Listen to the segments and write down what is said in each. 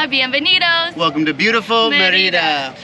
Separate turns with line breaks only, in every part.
Hola, bienvenidos.
Welcome to beautiful
Merida.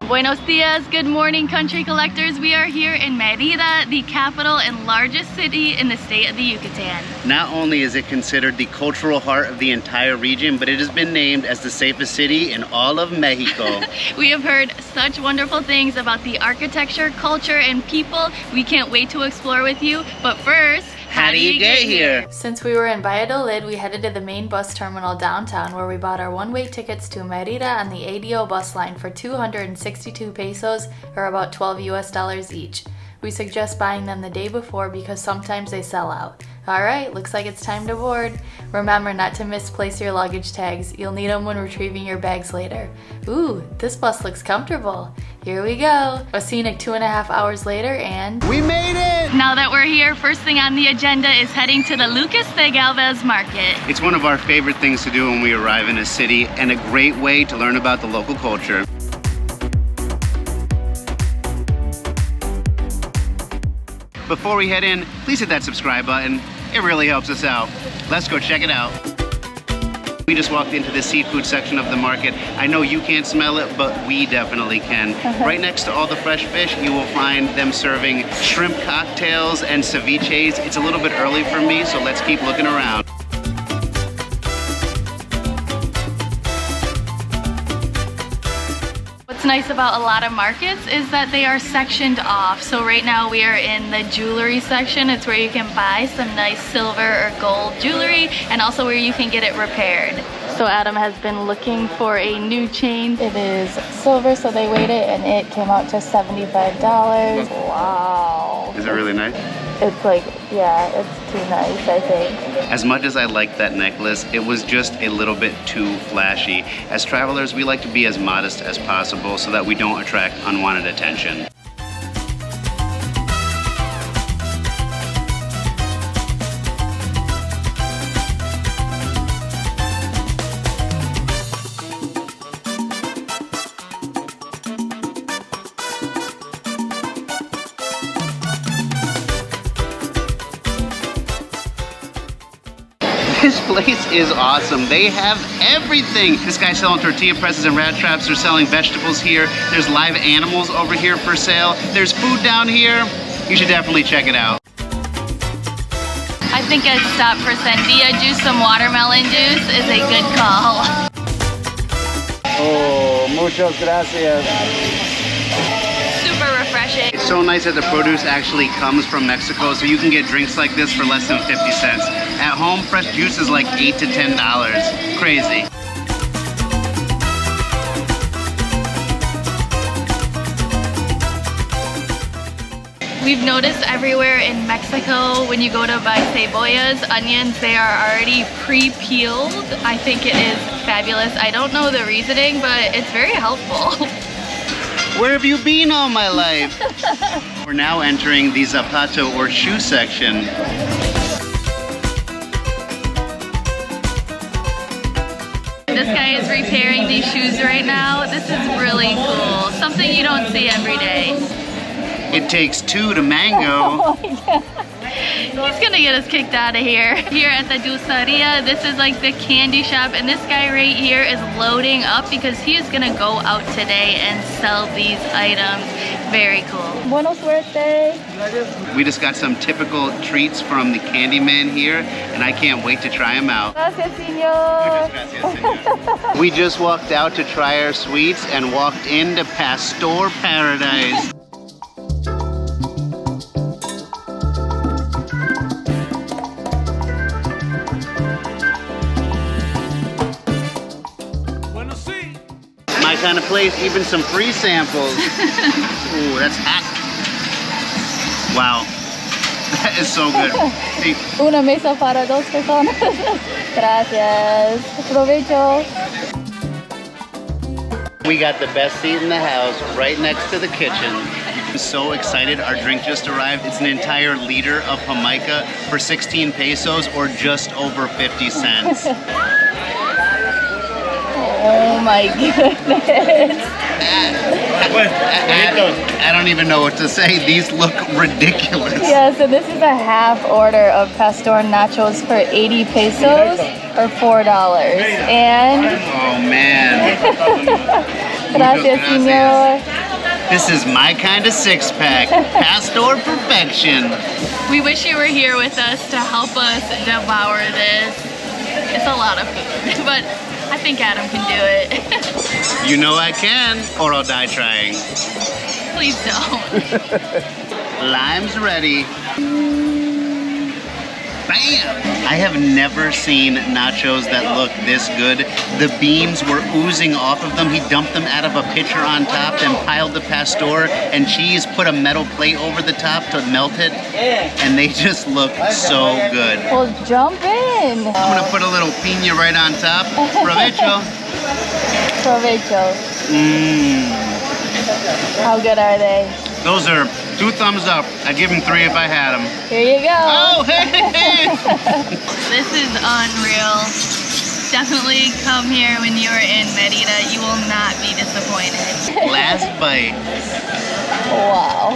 Buenos dias, good morning country collectors. We are here in Merida, the capital and largest city in the state of the Yucatan.
Not only is it considered the cultural heart of the entire region, but it has been named as the safest city in all of Mexico.
We have heard such wonderful things about the architecture, culture, and people. We can't wait to explore with you. But first,
How do you get here?
Since we were in Valladolid, we headed to the main bus terminal downtown where we bought our one-way tickets to Merida on the ADO bus line for 262 pesos, or about $12 US each. We suggest buying them the day before because sometimes they sell out. Alright, looks like it's time to board. Remember not to misplace your luggage tags. You'll need them when retrieving your bags later. Ooh, this bus looks comfortable. Here we go. A scenic 2.5 hours later and...
We made it!
Now that we're here, first thing on the agenda is heading to the Lucas de Galvez market.
It's one of our favorite things to do when we arrive in a city and a great way to learn about the local culture. Before we head in, please hit that subscribe button. It really helps us out. Let's go check it out. We just walked into the seafood section of the market. I know you can't smell it, but we definitely can. Right next to all the fresh fish, you will find them serving shrimp cocktails and ceviches. It's a little bit early for me, so let's keep looking around.
What's nice about a lot of markets is that they are sectioned off. So right now we are in the jewelry section. It's where you can buy some nice silver or gold jewelry and also where you can get it repaired. So Adam has been looking for a new chain. It is silver, so they weighed it and it came out to $75. Wow.
Is it really nice?
It's like, yeah, it's too nice, I think.
As much as I liked that necklace, it was just a little bit too flashy. As travelers, we like to be as modest as possible so that we don't attract unwanted attention. This place is awesome. They have everything. This guy's selling tortilla presses and rat traps. They're selling vegetables here. There's live animals over here for sale. There's food down here. You should definitely check it out.
I think I'd stop for sandía juice. Some watermelon juice is a good call.
Oh, muchas gracias.
Super refreshing.
It's so nice that the produce actually comes from Mexico, so you can get drinks like this for less than 50 cents. At home, fresh juice is like $8 to $10. Crazy.
We've noticed everywhere in Mexico when you go to buy cebollas, onions, they are already pre-peeled. I think it is fabulous. I don't know the reasoning, but it's very helpful.
Where have you been all my life? We're now entering the zapato or shoe section.
This guy is repairing these shoes right now. This is really cool. Something you don't see every day.
It takes two to mango.
He's gonna get us kicked out of here. Here at the Dulceria, this is like the candy shop, and this guy right here is loading up because he is gonna go out today and sell these items. Very cool.
Buena suerte.
We just got some typical treats from the Candyman here, and I can't wait to try them out.
Gracias, señor.
We just walked out to try our sweets and walked into Pastor Paradise. My kind of place, even some free samples. Ooh, that's hot. Wow, that is so good. See,
Una mesa para dos personas. Gracias. Provecho.
we got the best seat in the house right next to the kitchen. I'm so excited. Our drink just arrived. It's an entire liter of Jamaica for 16 pesos or just over 50 cents.
Oh my goodness.
I don't even know what to say. These look ridiculous.
Yeah, so this is a half order of pastor nachos for 80 pesos or $4. And
Oh man.
gracias, señor.
This is my kind of six-pack. Pastor perfection.
We wish you were here with us to help us devour this. It's a lot of food, but I think Adam can do it.
You know I can, or I'll die trying.
Please don't.
Lime's ready. Bam! I have never seen nachos that look this good. The beans were oozing off of them. He dumped them out of a pitcher on top, then piled the pastor and cheese, put a metal plate over the top to melt it, and they just look so good.
Well, jump in.
I'm gonna put a little piña right on top. Provecho.
Provecho.
Mmm.
How good are they?
Those are 2 thumbs up. I'd give them 3 if I had them.
Here you go.
Oh, hey!
This is unreal. Definitely come here when you are in Merida. You will not be disappointed.
Last bite.
Wow.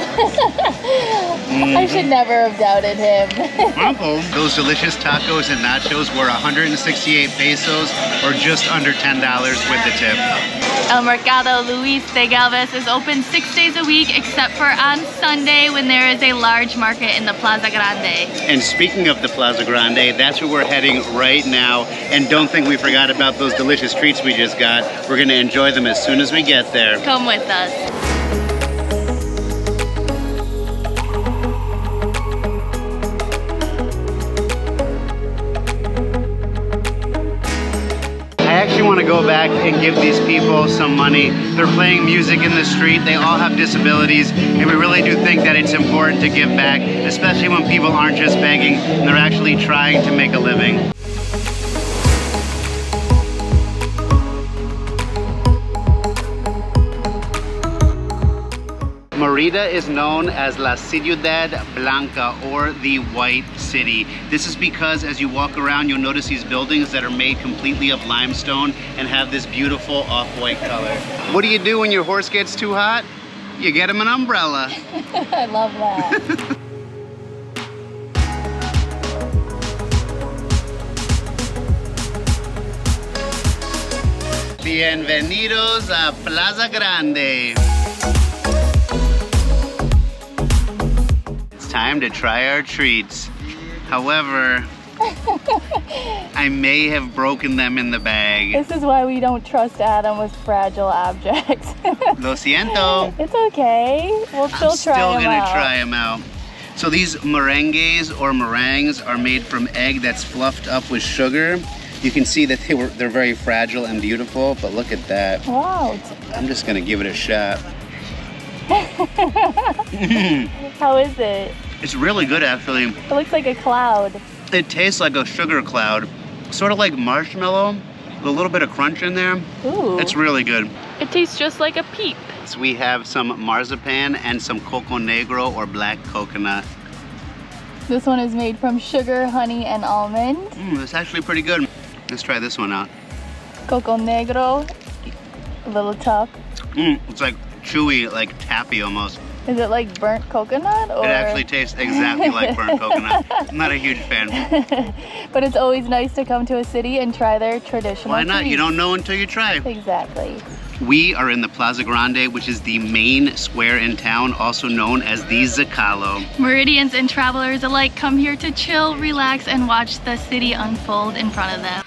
I should never have doubted him.
Those delicious tacos and nachos were 168 pesos, or just under $10 with the tip.
El Mercado Luis de Galvez is open 6 days a week except for on Sunday when there is a large market in the Plaza Grande.
And speaking of the Plaza Grande, that's where we're heading right now. And don't think we forgot about those delicious treats we just got. We're gonna enjoy them as soon as we get there.
Come with us.
I actually want to go back and give these people some money. They're playing music in the street. They all have disabilities, and we really do think that it's important to give back, especially when people aren't just begging and they're actually trying to make a living. Merida is known as La Ciudad Blanca, or the White City. This is because as you walk around, you'll notice these buildings that are made completely of limestone and have this beautiful off-white color. What do you do when your horse gets too hot? You get him an umbrella.
I love that.
Bienvenidos a Plaza Grande. Time to try our treats. However, I may have broken them in the bag.
This is why we don't trust Adam with fragile objects.
Lo siento.
It's okay. We'll still
I'm still
try them
gonna
out.
try them out. So these merengues or meringues are made from egg that's fluffed up with sugar. You can see that they're very fragile and beautiful, but look at that.
Wow.
I'm just gonna give it a shot.
How is it?
It's really good, actually.
It looks like a cloud.
It tastes like a sugar cloud, sort of like marshmallow, with a little bit of crunch in there.
Ooh.
It's really good.
It tastes just like a peep.
So we have some marzipan and some coco negro or black coconut.
This one is made from sugar, honey, and almond.
It's actually pretty good. Let's try this one out.
Coco negro, a little tough.
It's like chewy, like taffy almost.
Is it like burnt coconut? Or?
It actually tastes exactly like burnt coconut. I'm not a huge fan.
But it's always nice to come to a city and try their traditional
Why not? You
treats.
don't know until you try.
Exactly.
We are in the Plaza Grande, which is the main square in town, also known as the Zocalo.
Meridians and travelers alike come here to chill, relax, and watch the city unfold in front of them.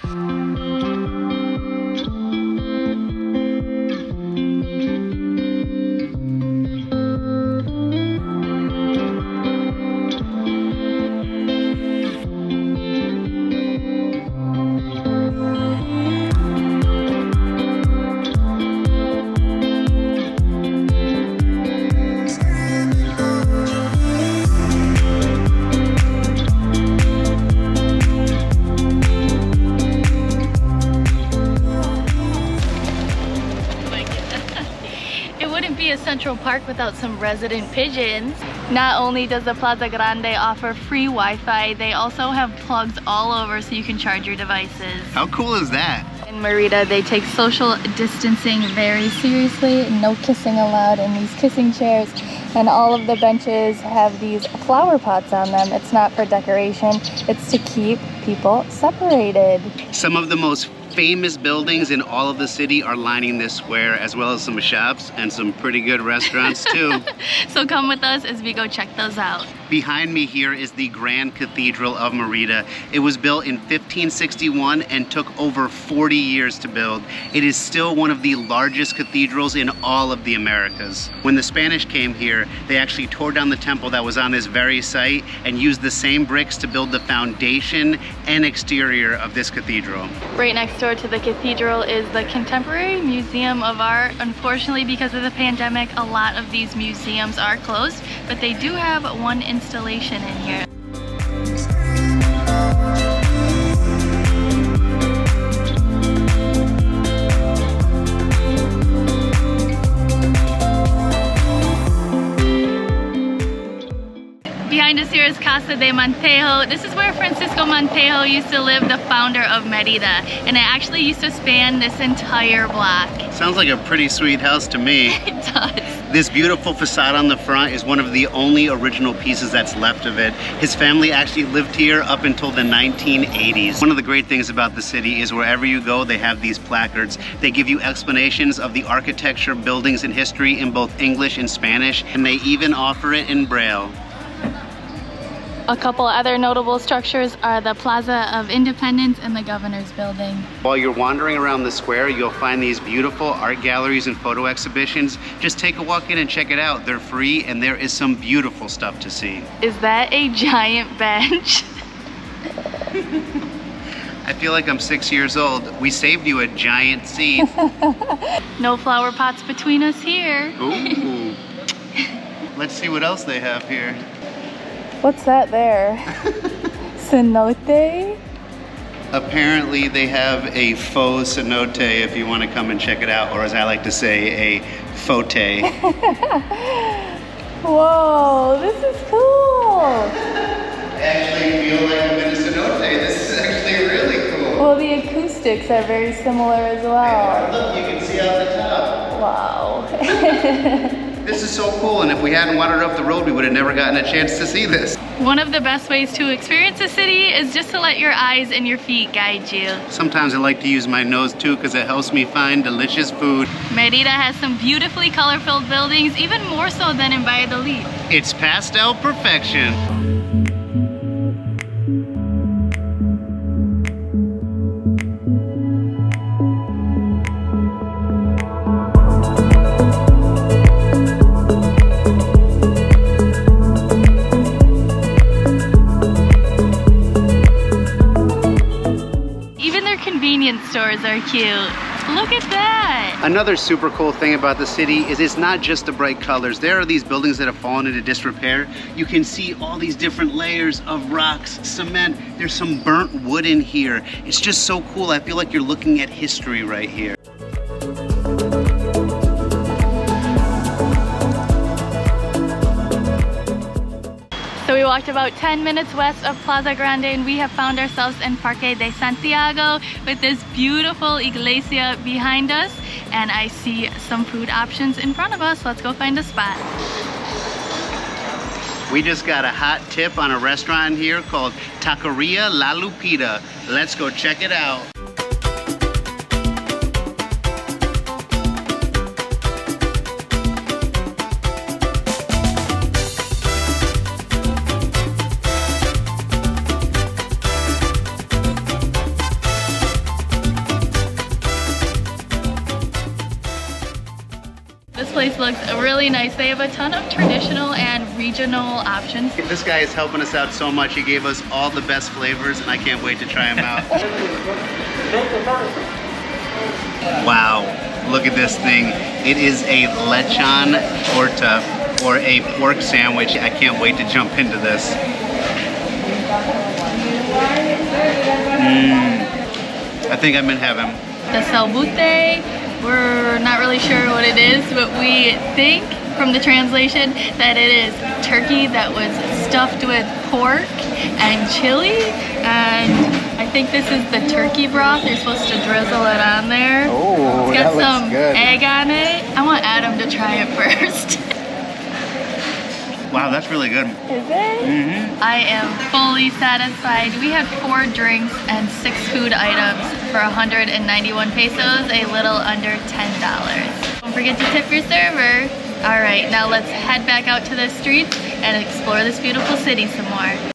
wouldn't be a Central Park without some resident pigeons. Not only does the Plaza Grande offer free Wi-Fi, they also have plugs all over so you can charge your devices.
How cool is that?
In Merida, they take social distancing very seriously.
No kissing allowed in these kissing chairs. And all of the benches have these flower pots on them. It's not for decoration, it's to keep people separated.
Some of the most famous buildings in all of the city are lining this square, as well as some shops and some pretty good restaurants too.
So come with us as we go check those out.
Behind me here is the Grand Cathedral of Merida. It was built in 1561 and took over 40 years to build. It is still one of the largest cathedrals in all of the Americas. When the Spanish came here, they actually tore down the temple that was on this very site and used the same bricks to build the foundation and exterior of this cathedral.
Right next door to the cathedral is the Contemporary Museum of Art. Unfortunately, because of the pandemic, a lot of these museums are closed, but they do have one installation in here. Behind us here is Casa de Montejo. This is where Francisco Montejo used to live, the founder of Merida, and it actually used to span this entire block.
Sounds like a pretty sweet house to me.
It does.
This beautiful facade on the front is one of the only original pieces that's left of it. His family actually lived here up until the 1980s. One of the great things about the city is wherever you go, they have these placards. They give you explanations of the architecture, buildings, and history in both English and Spanish, and they even offer it in Braille.
A couple other notable structures are the Plaza of Independence and the Governor's Building.
While you're wandering around the square, you'll find these beautiful art galleries and photo exhibitions. Just take a walk in and check it out. They're free, and there is some beautiful stuff to see.
Is that a giant bench?
I feel like I'm 6 years old. We saved you a giant seat.
No flower pots between us here.
Ooh. Let's see what else they have here.
What's that there? Cenote?
Apparently they have a faux cenote if you want to come and check it out, or as I like to say, a fote.
Whoa, this is cool!
I actually feel like I'm in a cenote. This is actually really cool.
Well, the acoustics are very similar as well.
Look, you can see out the top.
Wow.
This is so cool, and if we hadn't wandered up the road, we would have never gotten a chance to see this.
One of the best ways to experience a city is just to let your eyes and your feet guide you.
Sometimes I like to use my nose too, because it helps me find delicious food.
Merida has some beautifully color-filled buildings, even more so than in Valladolid.
It's pastel perfection.
Stores are cute. Look at that!
Another super cool thing about the city is it's not just the bright colors. There are these buildings that have fallen into disrepair. You can see all these different layers of rocks, cement. There's some burnt wood in here. It's just so cool. I feel like you're looking at history right here.
So we walked about 10 minutes west of Plaza Grande and we have found ourselves in Parque de Santiago with this beautiful iglesia behind us, and I see some food options in front of us. Let's go find a spot.
We just got a hot tip on a restaurant here called Taqueria La Lupita. Let's go check it out.
This place looks really nice. They have a ton of traditional and regional options.
This guy is helping us out so much. He gave us all the best flavors, and I can't wait to try them out. Wow, look at this thing. It is a lechon torta, or a pork sandwich. I can't wait to jump into this. I think I'm in heaven.
The salbute, We're not really sure what it is, but we think from the translation that it is turkey that was stuffed with pork and chili, and I think this is the turkey broth. You're supposed to drizzle it on there.
Oh,
it's got
that looks
some
good.
egg on it. I want Adam to try it first.
Wow, that's really good.
Is it?
Mm-hmm.
I am fully satisfied. We had 4 drinks and 6 food items for 191 pesos, a little under $10. Don't forget to tip your server. All right, now let's head back out to the streets and explore this beautiful city some more.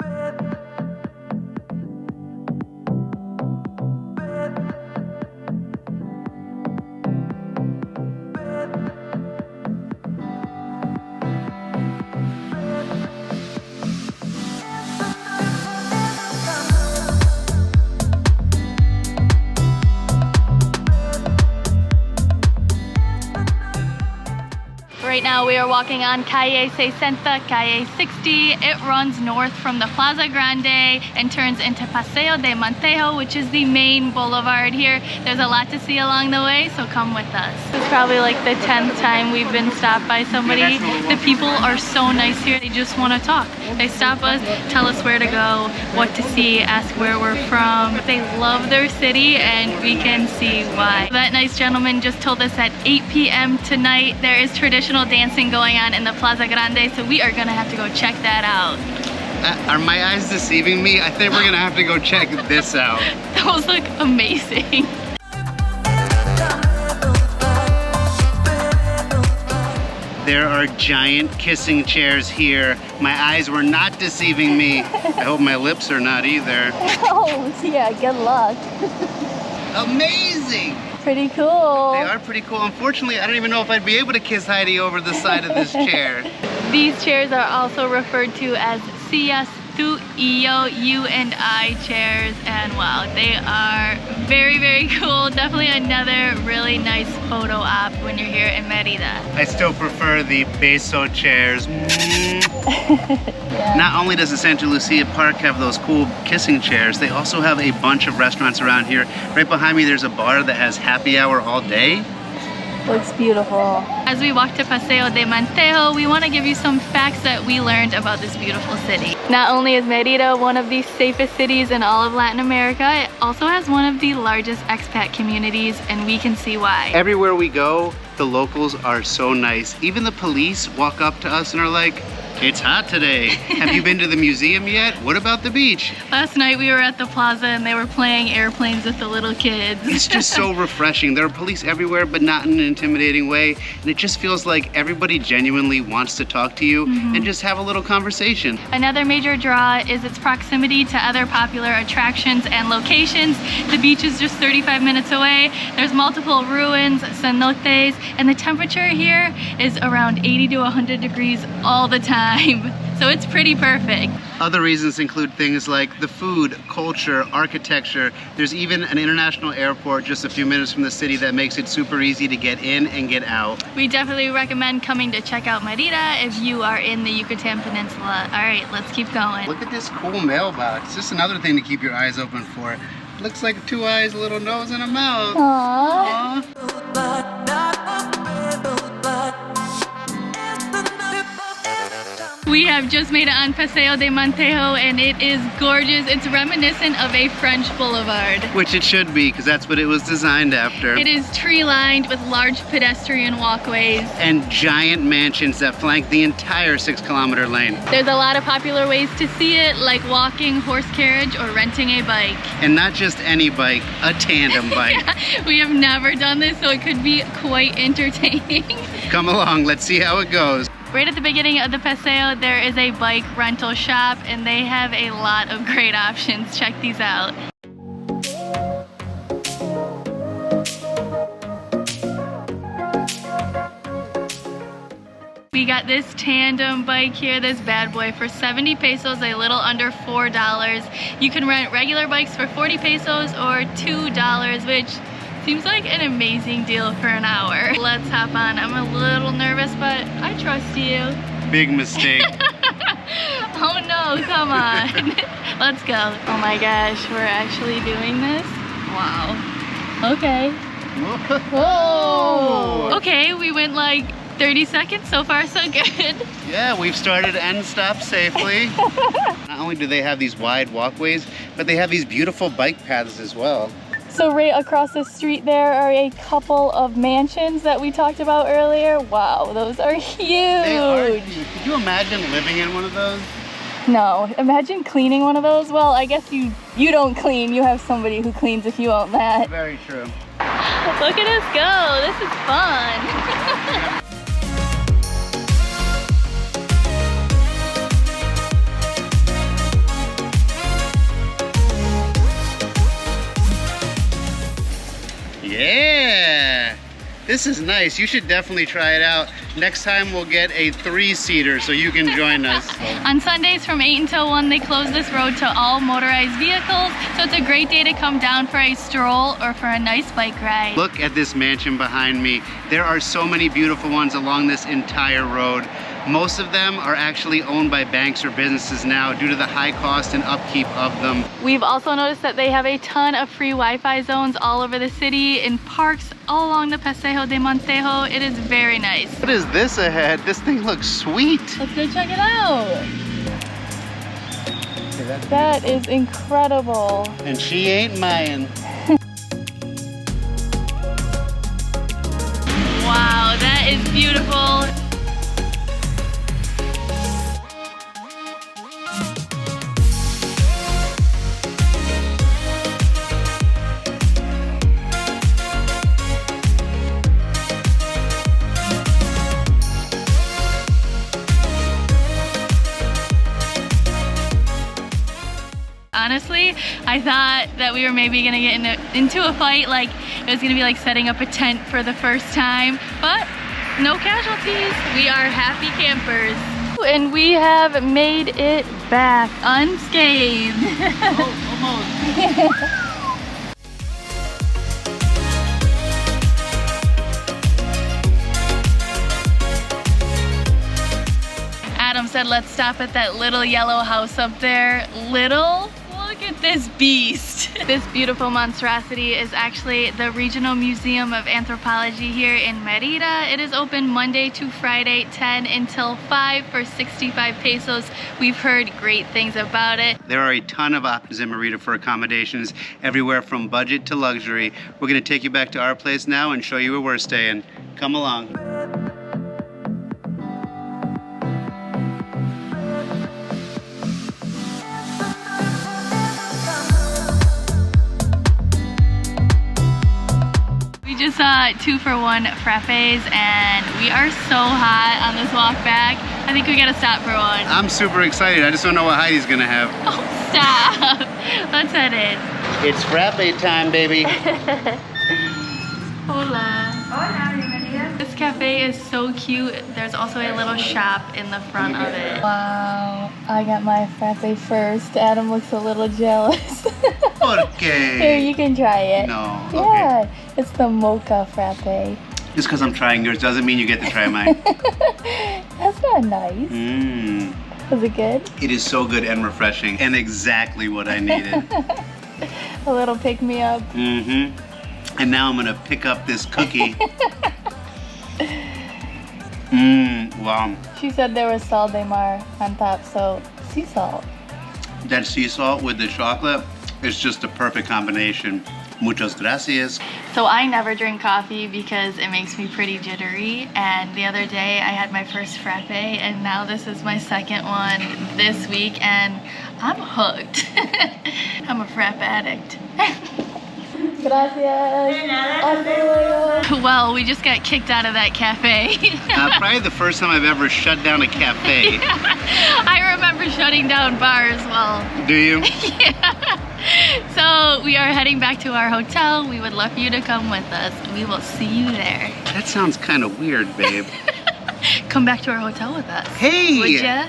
Right now we are walking on Calle 60, Calle 60. It runs north from the Plaza Grande and turns into Paseo de Montejo, which is the main boulevard here. There's a lot to see along the way, so come with us. This is probably like the 10th time we've been stopped by somebody. The people are so nice here. They just want to talk. They stop us, tell us where to go, what to see, ask where we're from. They love their city and we can see why. That nice gentleman just told us at 8 p.m. tonight there is traditional dancing going on in the Plaza Grande, so we are gonna have to go check that out.
Are my eyes deceiving me? I think we're gonna have to go check this out.
Those look amazing.
There are giant kissing chairs here. My eyes were not deceiving me. I hope my lips are not either.
Oh, yeah, good luck.
Amazing!
Pretty cool.
They are pretty cool. Unfortunately, I don't even know if I'd be able to kiss Heidi over the side of this chair.
These chairs are also referred to as sillas tu y yo, you and I chairs, and wow, they are very, very cool. Definitely another really nice photo op when you're here in Merida.
I still prefer the Beso chairs. Not only does the Santa Lucia Park have those cool kissing chairs, they also have a bunch of restaurants around here. Right behind me, there's a bar that has happy hour all day.
Looks beautiful.
As we walk to Paseo de Montejo, we want to give you some facts that we learned about this beautiful city. Not only is Merida one of the safest cities in all of Latin America, it also has one of the largest expat communities, and we can see why.
Everywhere we go, the locals are so nice. Even the police walk up to us and are like, "It's hot today. Have you been to the museum yet? What about the beach?"
Last night we were at the plaza and they were playing airplanes with the little kids.
It's just so refreshing. There are police everywhere, but not in an intimidating way. And it just feels like everybody genuinely wants to talk to you and just have a little conversation.
Another major draw is its proximity to other popular attractions and locations. The beach is just 35 minutes away. There's multiple ruins, cenotes, and the temperature here is around 80 to 100 degrees all the time. So it's pretty perfect.
Other reasons include things like the food, culture, architecture. There's even an international airport just a few minutes from the city that makes it super easy to get in and get out.
We definitely recommend coming to check out Merida if you are in the Yucatan Peninsula. All right, let's keep going.
Look at this cool mailbox. Just another thing to keep your eyes open for. Looks like 2 eyes, a little nose, and a mouth.
Aww.
We have just made it on Paseo de Montejo and it is gorgeous. It's reminiscent of a French boulevard.
Which it should be, because that's what it was designed after.
It is tree-lined with large pedestrian walkways.
And giant mansions that flank the entire 6-kilometer lane.
There's a lot of popular ways to see it, like walking, horse carriage, or renting a bike.
And not just any bike, a tandem bike.
We have never done this, so it could be quite entertaining.
Come along, let's see how it goes.
Right at the beginning of the Paseo, there is a bike rental shop, and they have a lot of great options. Check these out. We got this tandem bike here, this bad boy, for 70 pesos, a little under $4. You can rent regular bikes for 40 pesos or $2, which seems like an amazing deal for an hour. Let's hop on. I'm a little nervous, but I trust you.
Big mistake.
Oh no, come on. Let's go. Oh my gosh, we're actually doing this? Wow. Okay. Whoa! Okay, we went like 30 seconds. So far, so good.
Yeah, we've started and stopped safely. Not only do they have these wide walkways, but they have these beautiful bike paths as well.
So right across the street there are a couple of mansions that we talked about earlier. Wow, those are huge.
They are huge. Could you imagine living in one of those?
No, imagine cleaning one of those. Well, I guess you don't clean. You have somebody who cleans if you own that.
Very true.
Look at us go. This is fun.
Yeah, this is nice. You should definitely try it out. Next time we'll get a 3-seater so you can join us.
On Sundays from 8 until 1, they close this road to all motorized vehicles. So it's a great day to come down for a stroll or for a nice bike ride.
Look at this mansion behind me. There are so many beautiful ones along this entire road. Most of them are actually owned by banks or businesses now due to the high cost and upkeep of them.
We've also noticed that they have a ton of free Wi-Fi zones all over the city, in parks all along the Paseo de Montejo. It is very nice.
What is this ahead? This thing looks sweet.
Let's go check it out.
That is incredible.
And she ain't mine.
Wow, that is beautiful. Honestly, I thought that we were maybe gonna get into a fight, like it was gonna be like setting up a tent for the first time, but no casualties. We are happy campers. And we have made it back unscathed.
Oh, almost.
Adam said let's stop at that little yellow house up there. Little? Look at this beast. This beautiful monstrosity is actually the Regional Museum of Anthropology here in Mérida. It is open Monday to Friday, 10 until 5 for 65 pesos. We've heard great things about it.
There are a ton of options in Mérida for accommodations, everywhere from budget to luxury. We're gonna take you back to our place now and show you where we're staying. Come along.
Just saw 2-for-1 frappes and we are so hot on this walk back. I think we gotta stop for one.
I'm super excited. I just don't know what Heidi's gonna have.
Oh, stop. Let's head in.
It's frappe time, baby.
Hola. Hola, bienvenida. This cafe is so cute. There's also a little shop in the front of it.
Wow, I got my frappe first. Adam looks a little jealous.
¿Por qué?
Here, you can try it.
No,
Yeah,
okay.
it's the mocha frappe.
Just because I'm trying yours doesn't mean you get to try mine.
That's not nice.
Mmm.
Was it good?
It is so good and refreshing and exactly what I needed.
A little pick-me-up.
Mm-hmm. And now I'm gonna pick up this cookie. Wow.
She said there was sal de mar on top, so sea salt.
That sea salt with the chocolate is just a perfect combination. Muchas gracias.
So I never drink coffee because it makes me pretty jittery, and the other day I had my first frappe and now this is my second one this week and I'm hooked. I'm a frappe addict.
Gracias.
Well, we just got kicked out of that cafe.
Probably the first time I've ever shut down a cafe.
I remember shutting down bars. Well,
Do you?
yeah. So we are heading back to our hotel. We would love for you to come with us. We will see you there.
That sounds kind of weird, babe.
Come back to our hotel with us.
Hey!
Would ya?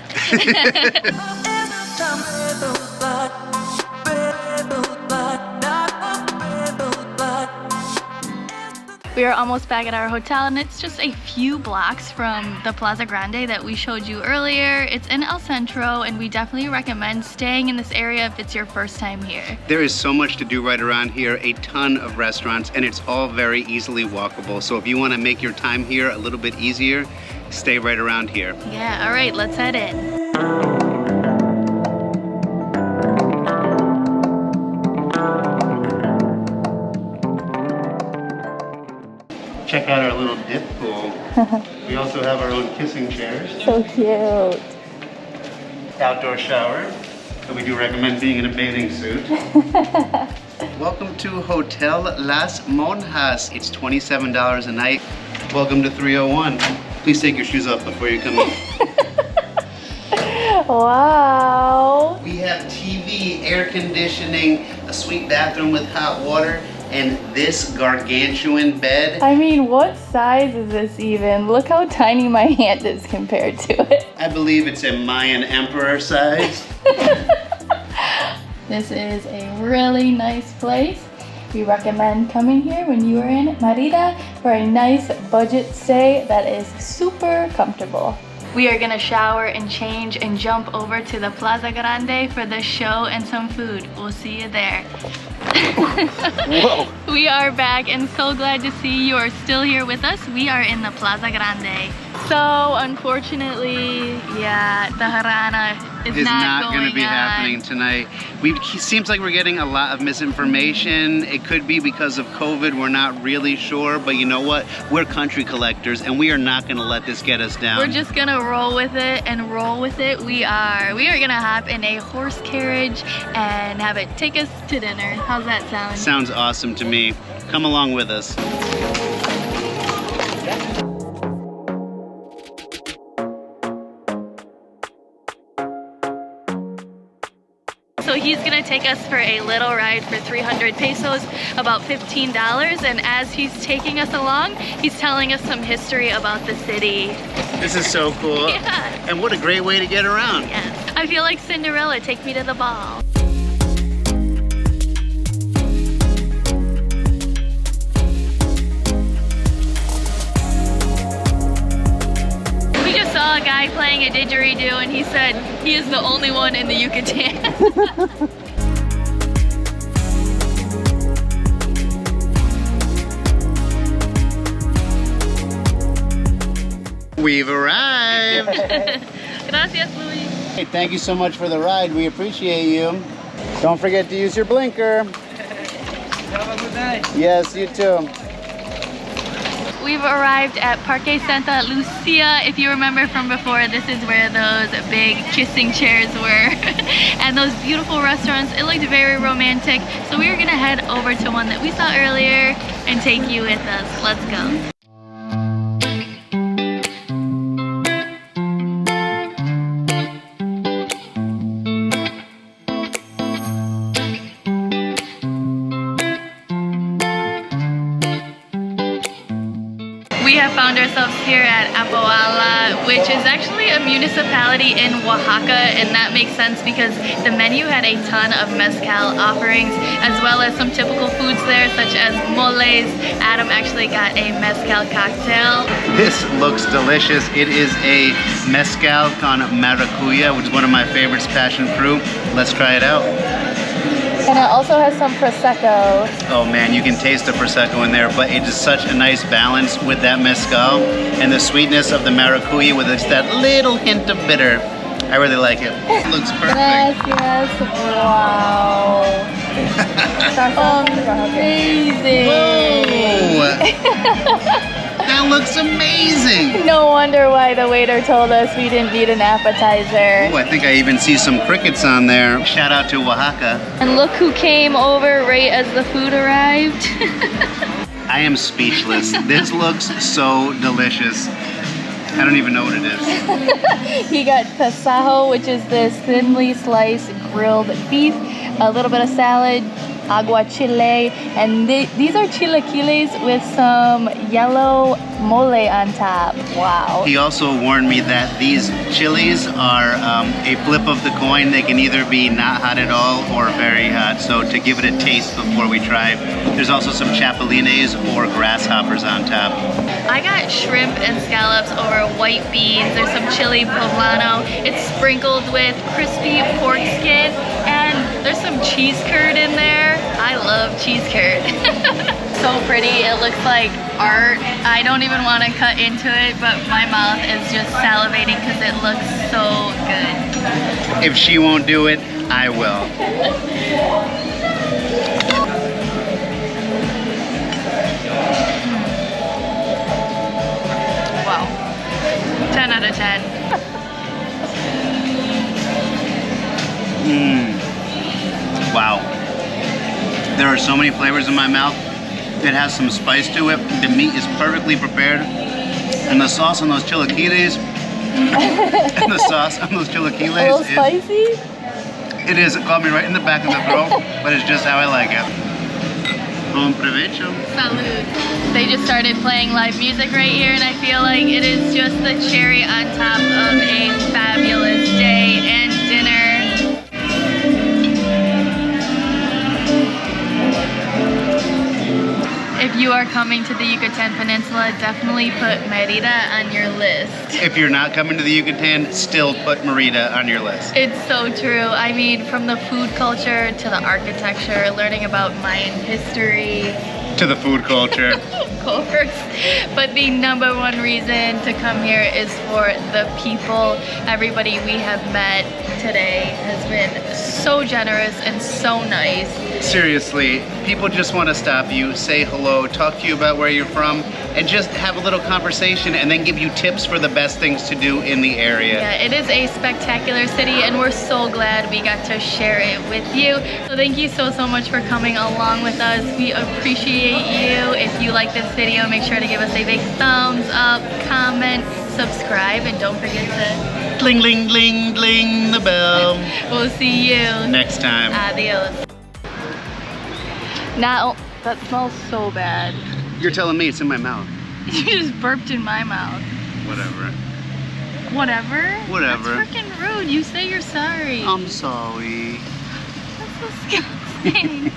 We are almost back at our hotel, and it's just a few blocks from the Plaza Grande that we showed you earlier. It's in El Centro, and we definitely recommend staying in this area if it's your first time here.
There is so much to do right around here, a ton of restaurants, and it's all very easily walkable. So if you want to make your time here a little bit easier, stay right around here.
Yeah, all right, let's head in.
Check out our little dip pool. We also have our own kissing chairs,
So cute.
outdoor shower. So we do recommend being in a bathing suit. Welcome to Hotel Las Monjas. It's $27 a night. Welcome to 301. Please take your shoes off before you come in.
Wow.
We have TV, air conditioning, a sweet bathroom with hot water, and this gargantuan bed.
I mean, what size is this even? Look how tiny my hand is compared to it.
I believe it's a Mayan emperor size.
This is a really nice place. We recommend coming here when you are in Merida for a nice budget stay that is super comfortable.
We are gonna shower and change and jump over to the Plaza Grande for the show and some food. We'll see you there.
Whoa.
We are back and so glad to see you are still here with us. We are in the Plaza Grande. So unfortunately, yeah, the Harana is not
going to
going
be
on.
happening tonight. It seems like we're getting a lot of misinformation. It could be because of COVID. We're not really sure, but you know what? We're country collectors, and we are not going to let this get us down.
We're just gonna roll with it and roll with it. We are gonna hop in a horse carriage and have it take us to dinner. How's that sound?
Sounds awesome to me. Come along with us.
So he's gonna take us for a little ride for 300 pesos, about $15. And as he's taking us along, he's telling us some history about the city.
This is so cool.
Yeah.
And what a great way to get around.
Yes. I feel like Cinderella, take me to the ball. We just saw a guy playing a didgeridoo and he said he is the only one in the Yucatan.
We've arrived.
Gracias, Luis.
Hey, thank you so much for the ride. We appreciate you. Don't forget to use your blinker.
Have a good night.
Yes, you too.
We've arrived at Parque Santa Lucia. If you remember from before, this is where those big kissing chairs were and those beautiful restaurants. It looked very romantic. So we are gonna head over to one that we saw earlier and take you with us. Let's go. We have found ourselves here at Apoala, which is actually a municipality in Oaxaca, and that makes sense because the menu had a ton of mezcal offerings, as well as some typical foods there, such as moles. Adam actually got a mezcal cocktail.
This looks delicious. It is a mezcal con maracuya, which is one of my favorites, passion fruit. Let's try it out.
And it also has some Prosecco.
Oh man, you can taste the Prosecco in there, but it is such a nice balance with that mezcal and the sweetness of the maracuya with that little hint of bitter. I really like it. It looks perfect.
Gracias. Wow. Amazing.
Whoa! That looks amazing.
No wonder why the waiter told us we didn't need an appetizer.
Oh, I think I even see some crickets on there. Shout out to Oaxaca.
And look who came over right as the food arrived.
I am speechless. This looks so delicious. I don't even know what it is.
He got tasajo, which is this thinly sliced grilled beef, a little bit of salad, aguachile, and these are chilaquiles with some yellow mole on top. Wow.
He also warned me that these chilies are a flip of the coin. They can either be not hot at all or very hot. So to give it a taste before we try, there's also some chapulines or grasshoppers on top.
I got shrimp and scallops over white beans. There's some chili poblano. It's sprinkled with crispy pork skin, and there's some cheese curd in there. I love cheese curd. So pretty. It looks like art. I don't even want to cut into it, but my mouth is just salivating because it looks so good.
If she won't do it, I will.
Wow. 10 out of 10.
Wow. There are so many flavors in my mouth. It has some spice to it. The meat is perfectly prepared. And the sauce on those chilaquiles, and the sauce on those chilaquiles,
A little spicy?
it is. It caught me right in the back of the throat, but it's just how I like it. Bon provecho.
Salud. They just started playing live music right here, and I feel like it is just the cherry on top of a fabulous day and dinner. If you are coming to the Yucatan Peninsula, definitely put Mérida on your list.
If you're not coming to the Yucatan, still put Mérida on your list.
It's so true. I mean, from the food culture to the architecture, learning about Mayan history,
To the food culture.
of course. But the number one reason to come here is for the people. Everybody we have met today has been so generous and so nice.
Seriously, people just want to stop you, say hello, talk to you about where you're from, and just have a little conversation and then give you tips for the best things to do in the area.
Yeah, it is a spectacular city, and we're so glad we got to share it with you. So thank you so much for coming along with us. We appreciate you. If you like this video, make sure to give us a big thumbs up, comment, subscribe, and don't forget to
Bling, bling, bling, bling the bell.
we'll see you
Next time.
Adios. Now, that smells so bad.
You're telling me it's in my mouth.
You just burped in my mouth.
Whatever.
Whatever?
Whatever.
That's freaking rude. You say you're sorry.
I'm sorry.
That's so disgusting.